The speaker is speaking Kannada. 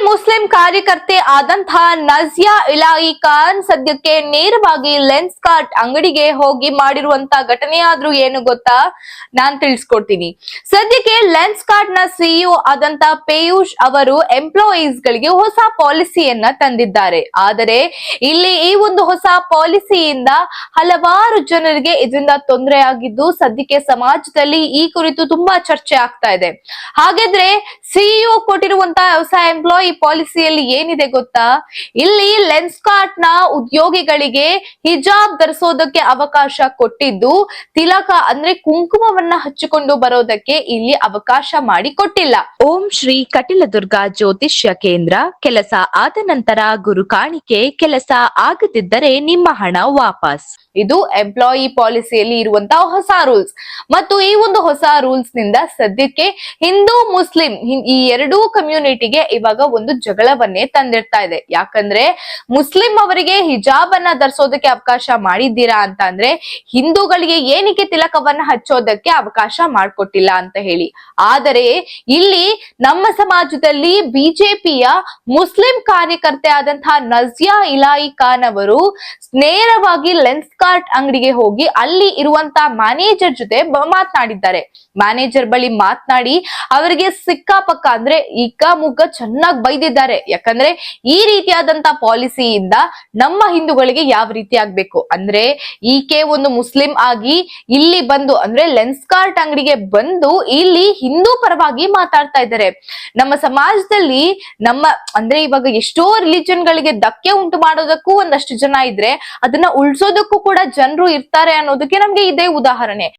ಮುಸ್ಲಿಂ ಕಾರ್ಯಕರ್ತೆ ಆದಂತಹ ನಜಿಯಾ ಇಲಾಯಿ ಖಾನ್ ಸದ್ಯಕ್ಕೆ ನೇರವಾಗಿ ಲೆನ್ಸ್ ಕಾರ್ಟ್ ಅಂಗಡಿಗೆ ಹೋಗಿ ಮಾಡಿರುವಂತ ಘಟನೆ ಆದ್ರೂ ಏನು ಗೊತ್ತಾ, ನಾನ್ ತಿಳಿಸ್ಕೊಡ್ತೀನಿ. ಸದ್ಯಕ್ಕೆ ಲೆನ್ಸ್ ಕಾರ್ಟ್ ನ ಸಿಇಒ ಆದಂತ ಪಿಯೂಷ್ ಅವರು ಎಂಪ್ಲಾಯೀಸ್ ಗಳಿಗೆ ಹೊಸ ಪಾಲಿಸಿಯನ್ನ ತಂದಿದ್ದಾರೆ. ಆದರೆ ಇಲ್ಲಿ ಈ ಒಂದು ಹೊಸ ಪಾಲಿಸಿಯಿಂದ ಹಲವಾರು ಜನರಿಗೆ ಇದರಿಂದ ತೊಂದರೆ ಆಗಿದ್ದು ಸದ್ಯಕ್ಕೆ ಸಮಾಜದಲ್ಲಿ ಈ ಕುರಿತು ತುಂಬಾ ಚರ್ಚೆ ಆಗ್ತಾ ಇದೆ. ಹಾಗಾದ್ರೆ ಸಿಇಒ ಕೊಟ್ಟಿರುವಂತಹ ಹೊಸ ಎಂಪ್ಲಾಯಿ ಪಾಲಿಸಿಯಲ್ಲಿ ಏನಿದೆ ಗೊತ್ತಾ? ಇಲ್ಲಿ ಲೆನ್ಸ್ ಕಾರ್ಟ್ ನ ಉದ್ಯೋಗಿಗಳಿಗೆ ಹಿಜಾಬ್ ಧರಿಸೋದಕ್ಕೆ ಅವಕಾಶ ಕೊಟ್ಟಿದ್ದು, ತಿಲಕ ಅಂದ್ರೆ ಕುಂಕುಮವನ್ನ ಹಚ್ಚಿಕೊಂಡು ಬರೋದಕ್ಕೆ ಇಲ್ಲಿ ಅವಕಾಶ ಮಾಡಿ ಕೊಟ್ಟಿಲ್ಲ. ಓಂ ಶ್ರೀ ಕಟಿಲದುರ್ಗಾ ಜ್ಯೋತಿಷ್ಯ ಕೇಂದ್ರ. ಕೆಲಸ ಆದ ನಂತರ ಗುರು ಕಾಣಿಕೆ, ಕೆಲಸ ಆಗದಿದ್ದರೆ ನಿಮ್ಮ ಹಣ ವಾಪಸ್. ಇದು ಎಂಪ್ಲಾಯಿ ಪಾಲಿಸಿಯಲ್ಲಿ ಇರುವಂತಹ ಹೊಸ ರೂಲ್ಸ್. ಮತ್ತು ಈ ಒಂದು ಹೊಸ ರೂಲ್ಸ್ ನಿಂದ ಸದ್ಯಕ್ಕೆ ಹಿಂದೂ ಮುಸ್ಲಿಂ ಈ ಎರಡೂ ಕಮ್ಯುನಿಟಿಗೆ ಇವಾಗ ಒಂದು ಜಗಳವನ್ನೇ ತಂದಿರ್ತಾ ಇದೆ. ಯಾಕಂದ್ರೆ ಮುಸ್ಲಿಂ ಅವರಿಗೆ ಹಿಜಾಬ್ ಅನ್ನ ಧರಿಸೋದಕ್ಕೆ ಅವಕಾಶ ಮಾಡಿದ್ದೀರಾ ಅಂತ ಅಂದ್ರೆ ಹಿಂದೂಗಳಿಗೆ ಏನಕ್ಕೆ ತಿಲಕವನ್ನ ಹಚ್ಚೋದಕ್ಕೆ ಅವಕಾಶ ಮಾಡ್ಕೊಟ್ಟಿಲ್ಲ ಅಂತ ಹೇಳಿ. ಆದರೆ ಇಲ್ಲಿ ನಮ್ಮ ಸಮಾಜದಲ್ಲಿ ಬಿಜೆಪಿಯ ಮುಸ್ಲಿಂ ಕಾರ್ಯಕರ್ತೆ ಆದಂತಹ ನಜಿಯಾ ಇಲಾಯಿ ಖಾನ್ ಅವರು ನೇರವಾಗಿ ಲೆನ್ಸ್ ಕಾರ್ಟ್ ಅಂಗಡಿಗೆ ಹೋಗಿ ಅಲ್ಲಿ ಇರುವಂತಹ ಮ್ಯಾನೇಜರ್ ಜೊತೆ ಮಾತನಾಡಿದ್ದಾರೆ. ಮ್ಯಾನೇಜರ್ ಬಳಿ ಮಾತನಾಡಿ ಅವರಿಗೆ ಸಿಕ್ಕಾಪಕ್ಕ ಅಂದ್ರೆ ಇಕ್ಕ ಮುಗ್ಗ ಚೆನ್ನಾಗಿ ಬೈದಿದ್ದಾರೆ. ಯಾಕಂದ್ರೆ ಈ ರೀತಿಯಾದಂತಹ ಪಾಲಿಸಿಯಿಂದ ನಮ್ಮ ಹಿಂದೂಗಳಿಗೆ ಯಾವ ರೀತಿ ಆಗ್ಬೇಕು ಅಂದ್ರೆ, ಈಕೆ ಒಂದು ಮುಸ್ಲಿಂ ಆಗಿ ಇಲ್ಲಿ ಬಂದು ಅಂದ್ರೆ ಲೆನ್ಸ್ ಕಾರ್ಟ್ ಅಂಗಡಿಗೆ ಬಂದು ಇಲ್ಲಿ ಹಿಂದೂ ಪರವಾಗಿ ಮಾತಾಡ್ತಾ ಇದ್ದಾರೆ. ನಮ್ಮ ಸಮಾಜದಲ್ಲಿ ಅಂದ್ರೆ ಇವಾಗ ಎಷ್ಟೋ ರಿಲಿಜನ್ ಗಳಿಗೆ ಧಕ್ಕೆ ಉಂಟು ಮಾಡೋದಕ್ಕೂ ಒಂದಷ್ಟು ಜನ ಇದ್ರೆ ಅದನ್ನ ಉಳಿಸೋದಕ್ಕೂ ಕೂಡ ಜನರು ಇರ್ತಾರೆ ಅನ್ನೋದಕ್ಕೆ ನಮ್ಗೆ ಇದೇ ಉದಾಹರಣೆ.